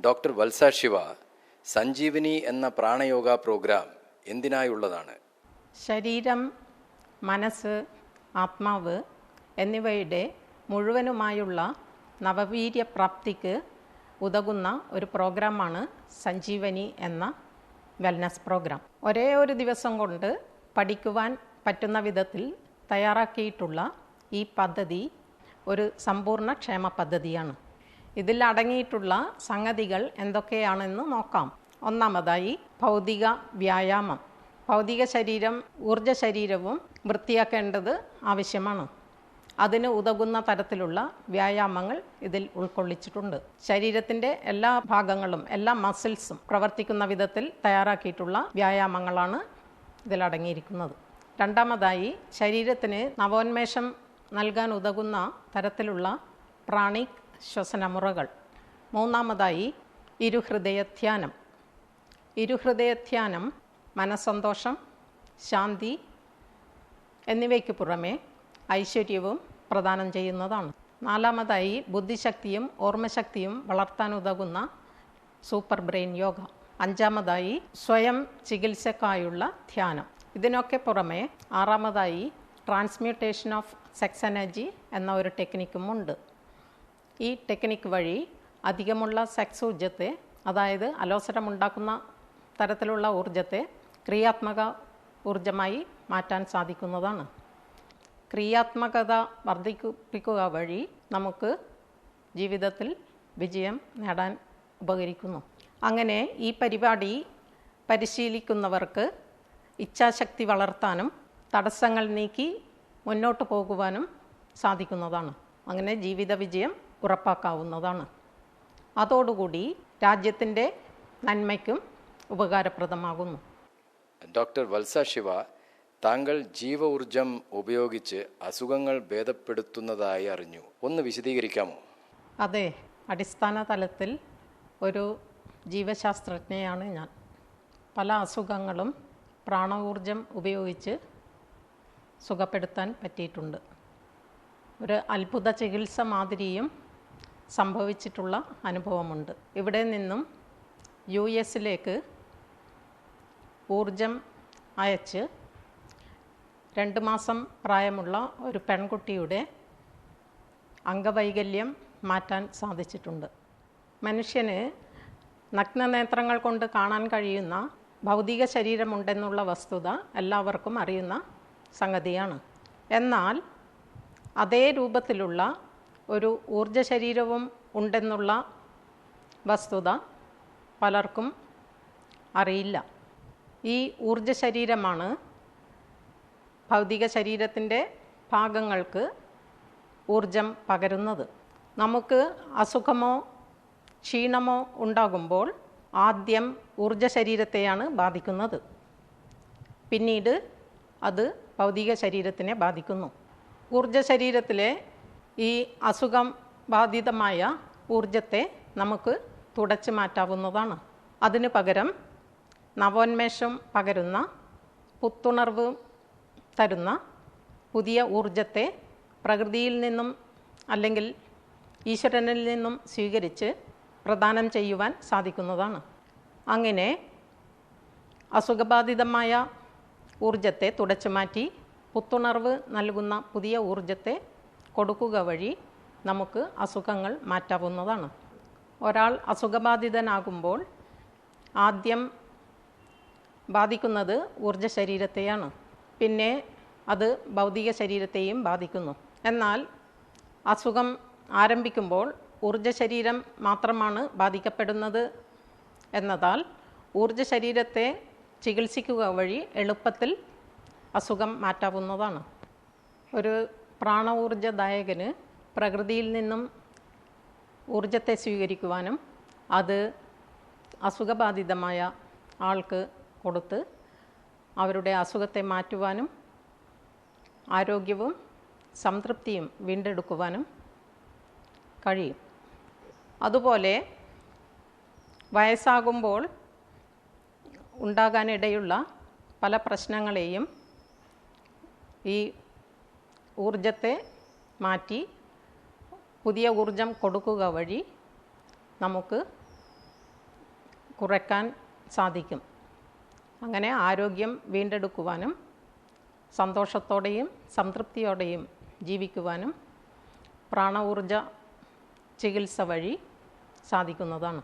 Doctor വത്സ ശിവ, സഞ്ജീവനി എന്ന പ്രാണയോഗ programme എന്തിനായുള്ളതാണ്? ശരീരം, മനസ്സ്, ആത്മാവ് എന്നിവയുടെ മുഴുവനുമായുള്ള നവവീര്യപ്രാപ്തിക്ക് ഉതകുന്ന ഒരു പ്രോഗ്രാമാണ് സഞ്ജീവനി എന്ന വെൽനസ് പ്രോഗ്രാം. ഒരേ ഒരു ദിവസം കൊണ്ട് പഠിക്കുവാൻ പറ്റുന്ന വിധത്തിൽ തയ്യാറാക്കിയിട്ടുള്ള ഈ പദ്ധതി ഒരു സമ്പൂർണ്ണ ക്ഷേമ പദ്ധതിയാണ്. ഇതിൽ അടങ്ങിയിട്ടുള്ള സംഗതികൾ എന്തൊക്കെയാണെന്ന് നോക്കാം. ഒന്നാമതായി ഭൗതിക വ്യായാമം. ഭൗതിക ശരീരം ഊർജ ശരീരവും വൃത്തിയാക്കേണ്ടത് ആവശ്യമാണ്. അതിന് ഉതകുന്ന തരത്തിലുള്ള വ്യായാമങ്ങൾ ഇതിൽ ഉൾക്കൊള്ളിച്ചിട്ടുണ്ട്. ശരീരത്തിൻ്റെ എല്ലാ ഭാഗങ്ങളും എല്ലാ മസിൽസും പ്രവർത്തിക്കുന്ന വിധത്തിൽ തയ്യാറാക്കിയിട്ടുള്ള വ്യായാമങ്ങളാണ് ഇതിലടങ്ങിയിരിക്കുന്നത്. രണ്ടാമതായി ശരീരത്തിന് നവോന്മേഷം നൽകാൻ ഉതകുന്ന തരത്തിലുള്ള പ്രാണിക് ശ്വസനമുറകൾ. മൂന്നാമതായി ഇരുഹൃദയധ്യാനം. ഇരുഹൃദയധ്യാനം മനസ്സന്തോഷം, ശാന്തി എന്നിവയ്ക്ക് പുറമെ ഐശ്വര്യവും പ്രദാനം ചെയ്യുന്നതാണ്. നാലാമതായി ബുദ്ധിശക്തിയും ഓർമ്മശക്തിയും വളർത്താനുതകുന്ന സൂപ്പർ ബ്രെയിൻ യോഗ. അഞ്ചാമതായി സ്വയം ചികിത്സക്കായുള്ള ധ്യാനം. ഇതിനൊക്കെ പുറമെ ആറാമതായി ട്രാൻസ്മ്യൂട്ടേഷൻ ഓഫ് സെക്സ് എനർജി എന്ന ഒരു ടെക്നിക്കും ഉണ്ട്. ഈ ടെക്നിക്ക് വഴി അധികമുള്ള സെക്സ് ഊർജത്തെ, അതായത് അലോസരമുണ്ടാക്കുന്ന തരത്തിലുള്ള ഊർജത്തെ ക്രിയാത്മക ഊർജമായി മാറ്റാൻ സാധിക്കുന്നതാണ്. ക്രിയാത്മകത വർദ്ധിപ്പിക്കുക വഴി നമുക്ക് ജീവിതത്തിൽ വിജയം നേടാൻ ഉപകരിക്കുന്നു. അങ്ങനെ ഈ പരിപാടി പരിശീലിക്കുന്നവർക്ക് ഇച്ഛാശക്തി വളർത്താനും തടസ്സങ്ങൾ നീക്കി മുന്നോട്ട് പോകുവാനും സാധിക്കുന്നതാണ്. അങ്ങനെ ജീവിത വിജയം ഉറപ്പാക്കാവുന്നതാണ്. അതോടുകൂടി രാജ്യത്തിൻ്റെ നന്മയ്ക്കും ഉപകാരപ്രദമാകുന്നു. ഡോക്ടർ വത്സ ശിവ, താങ്കൾ ജീവ ഊർജം ഉപയോഗിച്ച് അസുഖങ്ങൾ ഭേദപ്പെടുത്തുന്നതായി അറിഞ്ഞു. ഒന്ന് വിശദീകരിക്കാമോ? അതെ, അടിസ്ഥാന തലത്തിൽ ഒരു ജീവശാസ്ത്രജ്ഞയാണ് ഞാൻ. പല അസുഖങ്ങളും പ്രാണ ഉപയോഗിച്ച് സുഖപ്പെടുത്താൻ പറ്റിയിട്ടുണ്ട്. ഒരു അത്ഭുത ചികിത്സ മാതിരിയും സംഭവിച്ചിട്ടുള്ള അനുഭവമുണ്ട്. ഇവിടെ നിന്നും US-ലേക്ക് ഊർജം അയച്ച് 2 മാസം പ്രായമുള്ള ഒരു പെൺകുട്ടിയുടെ അംഗവൈകല്യം മാറ്റാൻ സാധിച്ചിട്ടുണ്ട്. മനുഷ്യന് നഗ്നനേത്രങ്ങൾ കൊണ്ട് കാണാൻ കഴിയുന്ന ഭൗതിക ശരീരമുണ്ടെന്നുള്ള വസ്തുത എല്ലാവർക്കും അറിയുന്ന സംഗതിയാണ്. എന്നാൽ അതേ രൂപത്തിലുള്ള ഒരു ഊർജ ശരീരവും ഉണ്ടെന്നുള്ള വസ്തുത പലർക്കും അറിയില്ല. ഈ ഊർജ ശരീരമാണ് ഭൗതിക ശരീരത്തിൻ്റെ ഭാഗങ്ങൾക്ക് ഊർജം പകരുന്നത്. നമുക്ക് അസുഖമോ ക്ഷീണമോ ഉണ്ടാകുമ്പോൾ ആദ്യം ഊർജ ശരീരത്തെയാണ് ബാധിക്കുന്നത്. പിന്നീട് അത് ഭൗതിക ശരീരത്തിനെ ബാധിക്കുന്നു. ഊർജ ശരീരത്തിലെ ഈ അസുഖം ബാധിതമായ ഊർജത്തെ നമുക്ക് തുടച്ചു മാറ്റാവുന്നതാണ്. അതിനു പകരം നവോന്മേഷം പകരുന്ന, പുത്തുണർവ് തരുന്ന പുതിയ ഊർജത്തെ പ്രകൃതിയിൽ നിന്നും അല്ലെങ്കിൽ ഈശ്വരനിൽ നിന്നും സ്വീകരിച്ച് പ്രദാനം ചെയ്യുവാൻ സാധിക്കുന്നതാണ്. അങ്ങനെ അസുഖബാധിതമായ ഊർജത്തെ തുടച്ചു മാറ്റി പുത്തുണർവ് നൽകുന്ന പുതിയ ഊർജത്തെ കൊടുക്കുക വഴി നമുക്ക് അസുഖങ്ങൾ മാറ്റാവുന്നതാണ്. ഒരാൾ അസുഖബാധിതനാകുമ്പോൾ ആദ്യം ബാധിക്കുന്നത് ഊർജ ശരീരത്തെയാണ്. പിന്നെ അത് ഭൗതിക ശരീരത്തെയും ബാധിക്കുന്നു. എന്നാൽ അസുഖം ആരംഭിക്കുമ്പോൾ ഊർജ ശരീരം മാത്രമാണ് ബാധിക്കപ്പെടുന്നത് എന്നതാൽ ഊർജ ശരീരത്തെ ചികിത്സിക്കുക വഴി എളുപ്പത്തിൽ അസുഖം മാറ്റാവുന്നതാണ്. ഒരു പ്രാണ ഊർജദായകന് പ്രകൃതിയിൽ നിന്നും ഊർജത്തെ സ്വീകരിക്കുവാനും അത് അസുഖബാധിതമായ ആൾക്ക് കൊടുത്ത് അവരുടെ അസുഖത്തെ മാറ്റുവാനും ആരോഗ്യവും സംതൃപ്തിയും വീണ്ടെടുക്കുവാനും കഴിയും. അതുപോലെ വയസ്സാകുമ്പോൾ ഉണ്ടാകാനിടയുള്ള പല പ്രശ്നങ്ങളെയും ഈ ഊർജത്തെ മാറ്റി പുതിയ ഊർജം കൊടുക്കുക വഴി നമുക്ക് കുറയ്ക്കാൻ സാധിക്കും. അങ്ങനെ ആരോഗ്യം വീണ്ടെടുക്കുവാനും സന്തോഷത്തോടെയും സംതൃപ്തിയോടെയും ജീവിക്കുവാനും പ്രാണ ഊർജ ചികിത്സ വഴി സാധിക്കുന്നതാണ്.